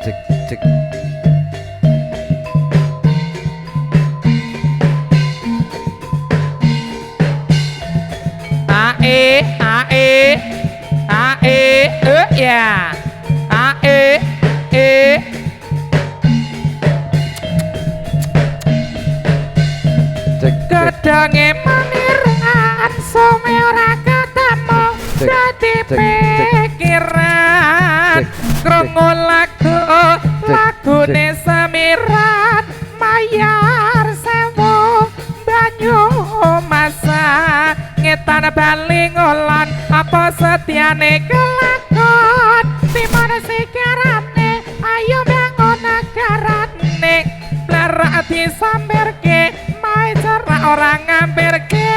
cek cek ya Gedange maniran some ora ketemu dadi pikiran krungu lagune semiran mayar sewu banyu masak ngetan bali ngolon apa setiane kelakon dimana sikarane ayo bangun nagarane blarak disambirke orang ngampirke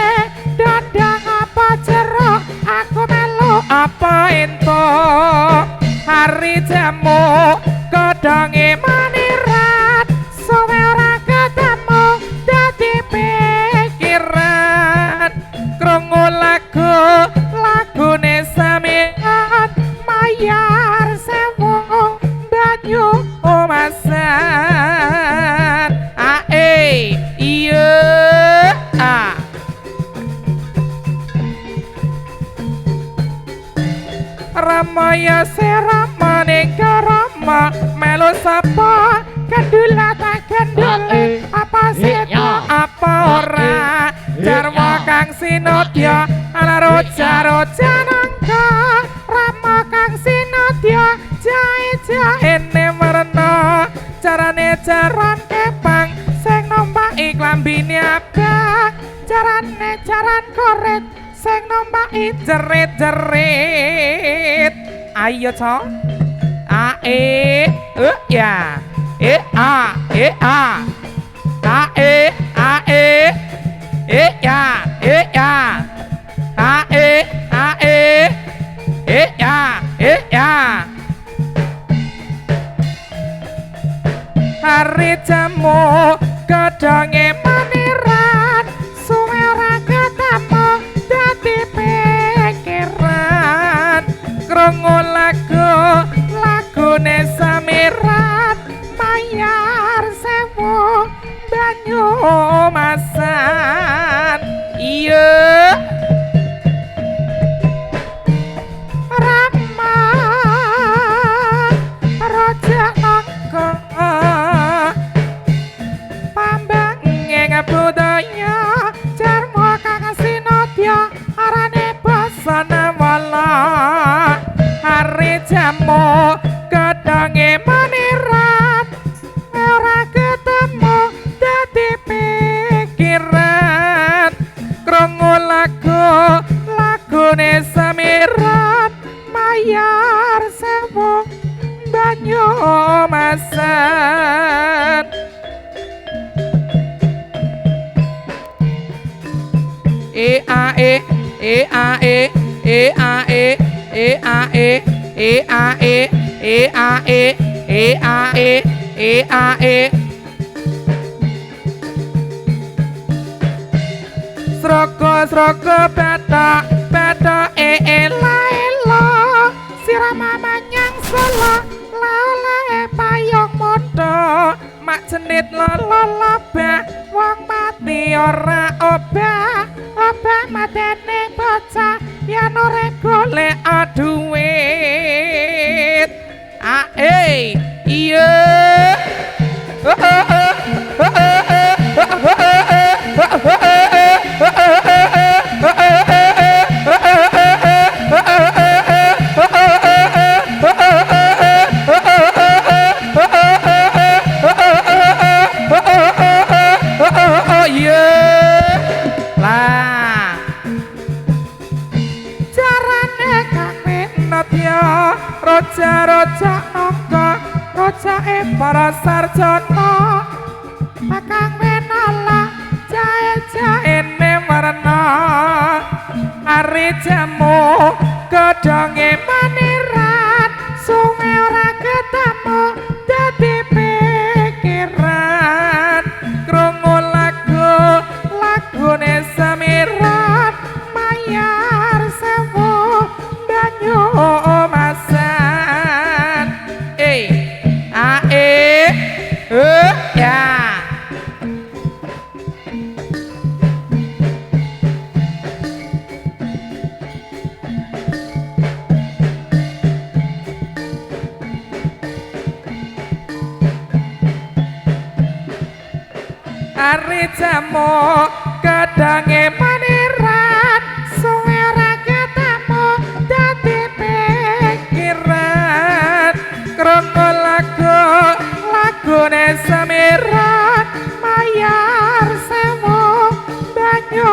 dadang apa jeruk aku melu apa entuk hari jamu godhonge manirat suwe ora ketemu dadi pikiran krungu lagune samiran mayar sewu banyu masan iya Ramaya seramane karama melu sapa kendula tak kendule apa seto apa ora jarwa kang sinodya ala roja nangka rama kang sinodya jae-jaene merna carane jaran kepang sing nombaki klambine abang carane jaran koret sing nombaki jerit-jerit ayo co ya hari jamu godhonge maniran suwe ora ketemu dadi pikiran krungu lagune samiran mayar sewu banyu masan iya Rama Raja Nangka pambange budaya jarma kang sinodya arane basana wala hari jamu gedhange maniran ora ketemu dadi pikiran krungu lagune samiran mayar sewu banyu masan Sroko bata ela sirama manyang solo lae payung mondo mak jenit lolobah wong mati ora obah matene bocah yen ora golek duit iya Roja nangka rojae para sarjana kang menala jae-jaene warna hari jamu godhonge maniran suwe ora ketemu dadi pikiran krungu lagune samiran mayar sewu banyu masan ari jamu kadange maniran suwe ora ketemu dadi pikiran krungu lagune samiran mayar sewu banyu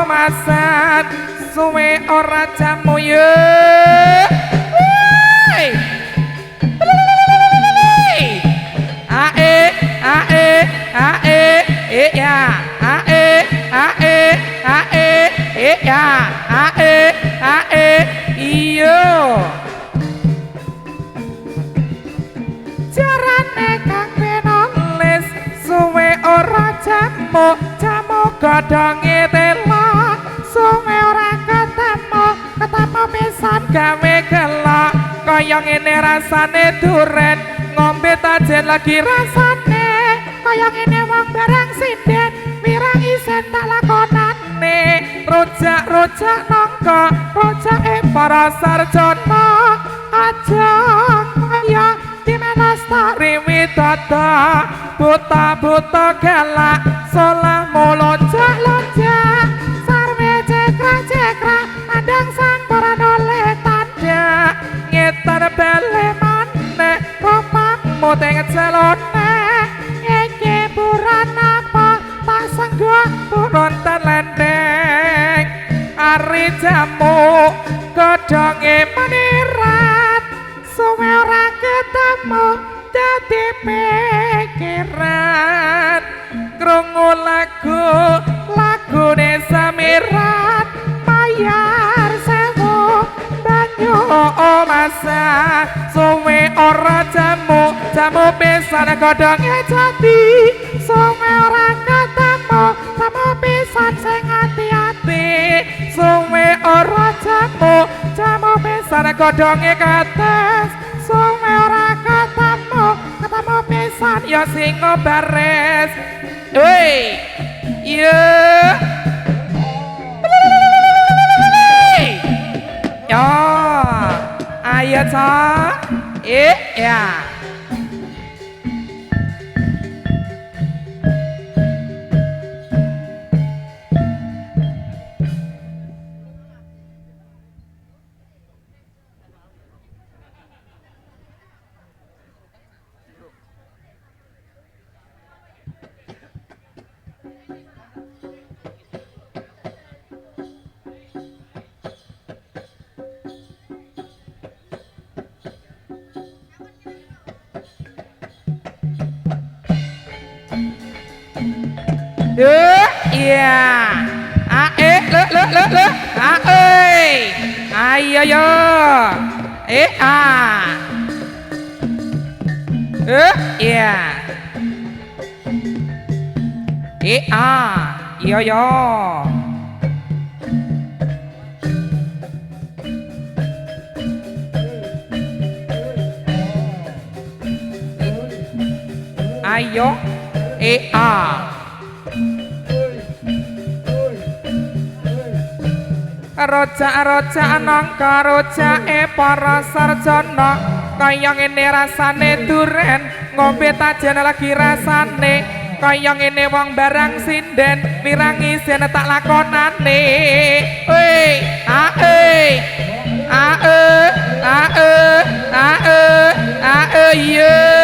masan suwe ora jamu ye iyo jarane kang penolis suwe ora jamu godhonge tela suwe ora ketemu pisan gawe gelo kaya ngene rasane duren ngombe tajen lagi rasane kaya ngene wong barang sinden wirang isen tak lakonane rojak nangka rojak para sarjana aja kaya dimenastari widata buta galak salah molonjak sarwe cekra andang sang para noleh tanda ngetar bele maneh ropamu tenget selone iki buran apa tak sengguh turun telendeng ari jamu godhonge maniran suwe ora ketemu dadi pikiran krungu lagune samiran mayar sewu banyu masan suwe ora jamu pisan godhonge jati suwe ora ketemu pisan sing ati-ati suwe ora jamu pisan godhonge kates suwe ora ketemu pisan ya sing bares hei iya ya ayo ta ya iya le ayo yo iya yo yo ayo rojak nangka rojake para sarjana kaya ngene rasane duren ngombe tajen lagi rasane kaya ngene wong barang sinden mirangi sen tak lakonane iya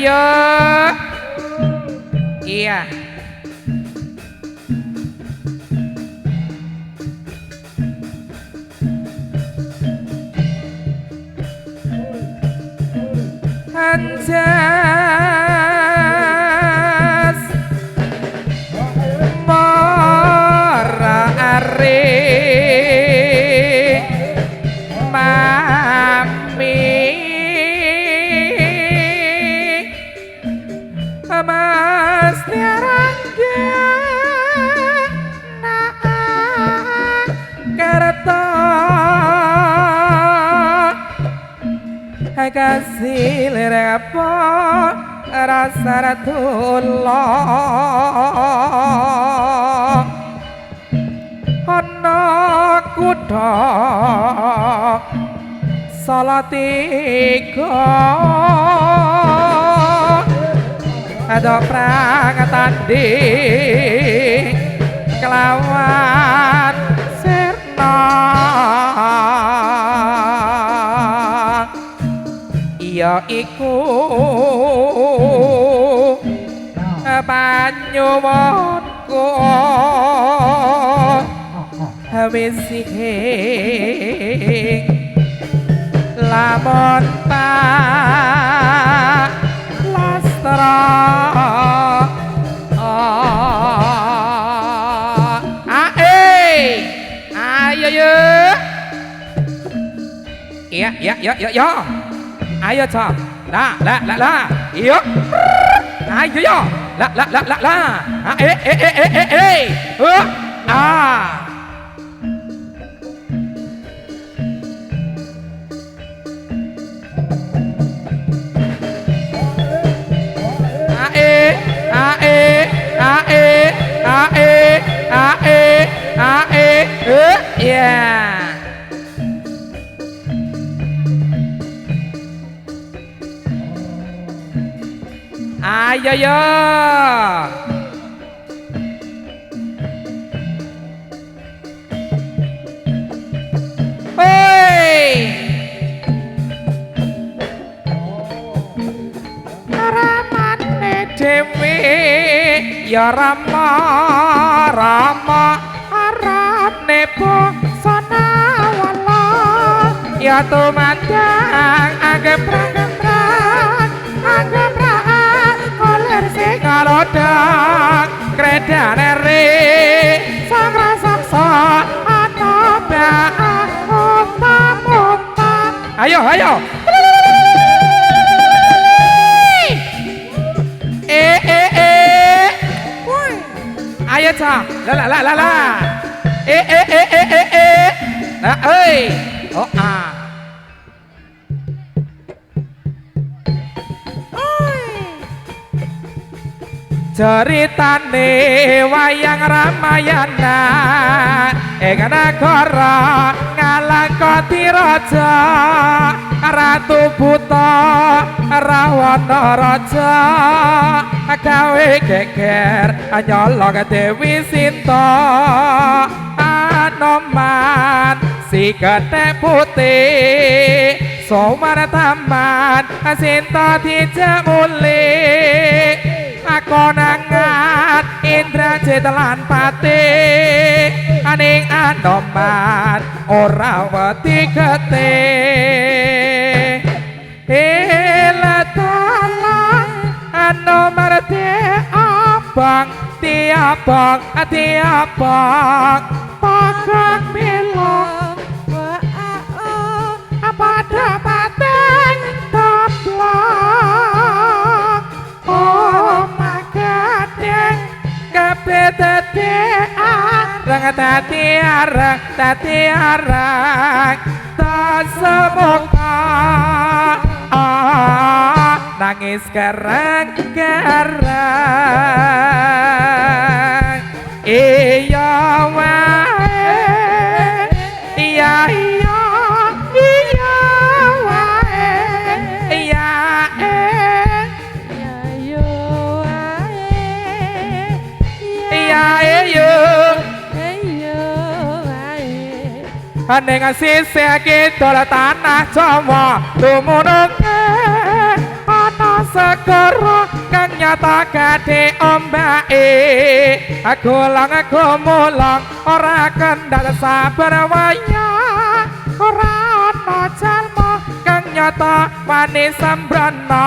yo. Iya. Anjas mara are mami mas tiarangga na kereta kasih lerepo rasa ratullah ana kutha Salatiga ada prangatanding kelawan sirna ya iku banyuwanku wis sing lamun tak lastra ayo yo iya yo ayo cok la iyo ayo yo la yeah. Ayo yo. Hei. Ramane dhewe ya Rama arane bosana wala ya tumandang anggap kalodang kredane re sang raksasa anaba umam ayo ayo cak la oh ceritane wayang Ramayana ing nagara ngalangkoti raja ratu buta Rawana raja gawe geger nyolong Dewi Sinta Anoman si kethek putih Somartaman Sinta dijak mulih konangan Indrajit lan Patih aning Anoman ora wedi getih elatalang Anoman tiabang pagang milong pada pateng tablak oh magadeng kabeh tati arang tasemoga nangis garang iya wae iya ning sisih kidul tanah Jawa dumunung ana segara kang nyata gede ombake golang gumulang ora kendal sabar wayah ora ana jalma kang nyata wani sembrana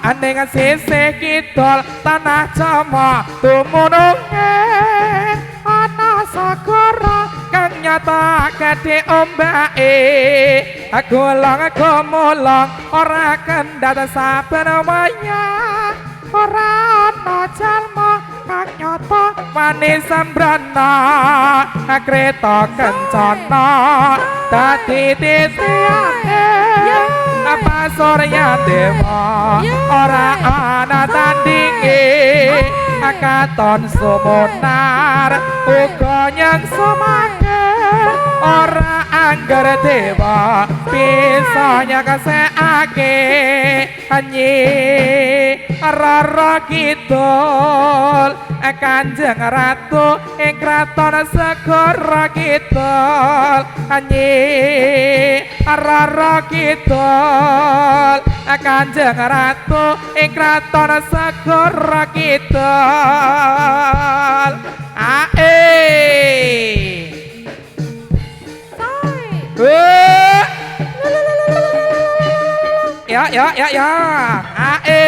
aning sisih kidul tanah Jawa tumununge ana segara kang nyata gede ombake golang gumulang ora kendal sabar wayah ora ana jalma kang nyata wani sembrana kreta kencana dadi titiane apa surya dewa ora ana tandinge katon sumunar uga nyang sumangke ora angger dewa bisa nyakasekake anyi rara kidul Kanjeng Ratu ing kraton segara kidul anyi rara kidul Kanjeng Ratu ing kraton segara kidul ae ya ae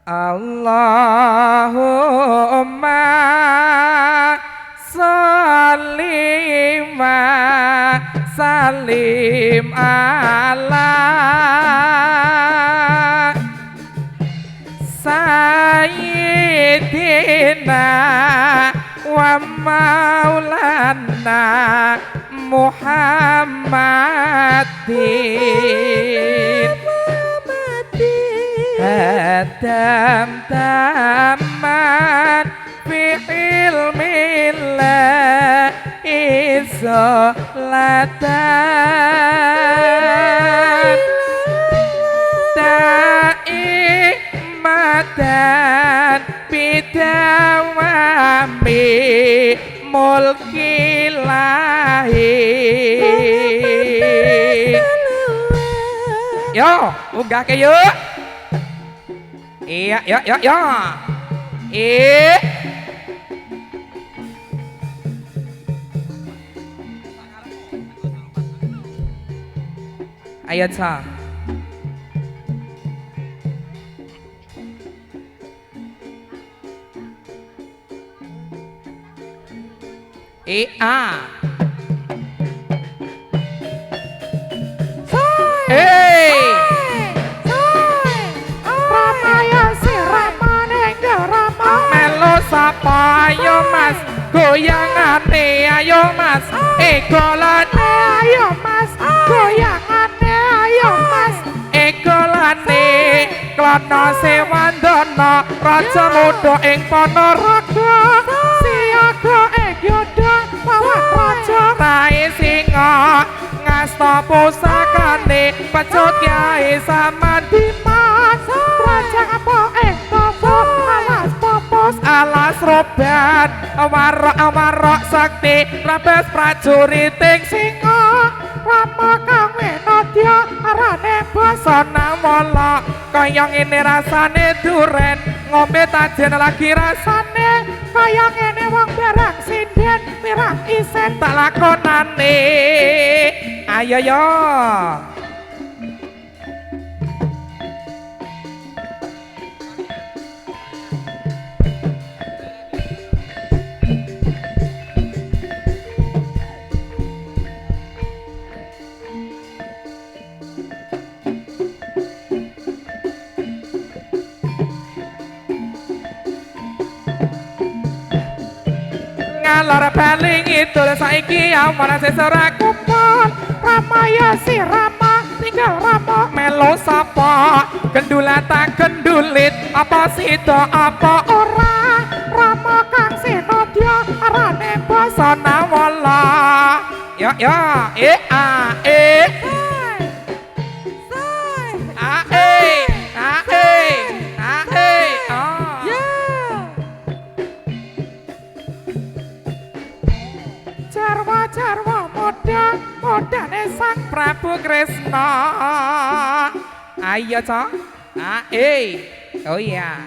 Allahumma sallim ala sayyidina wa maulana Muhammadin hadam taman fi ilmillah isolatan daimatan bidawami mulkilahi yo unggah ke yuk iya ayat sa sapa ayo mas goyangane ayo mas golane ayo mas goyangane ayo mas golane klana sewandana raja muda ing Ponorogo siaga ing yudha pawan raja rae singa ngasta pusakane pecut kyai Samandiman raja apa ing topo alas popos alas roban warok sakti rabes prajuriting singa Rama kang winodya arane basa namala kaya ngene rasane duren ngombe tajen lagi rasane kaya ngene wong barang sinden mirah isen tak lakonane ayo yo ngalor baling idul saiki awan sesora kumpul Ramaya si Rama tinggal Rama melo sapa gendulata gendulit apa sida apa ora Rama kang sinodya arane basa nawala ya jarwa moda modane sang Prabu Kresna. Ayo cok. Oh iya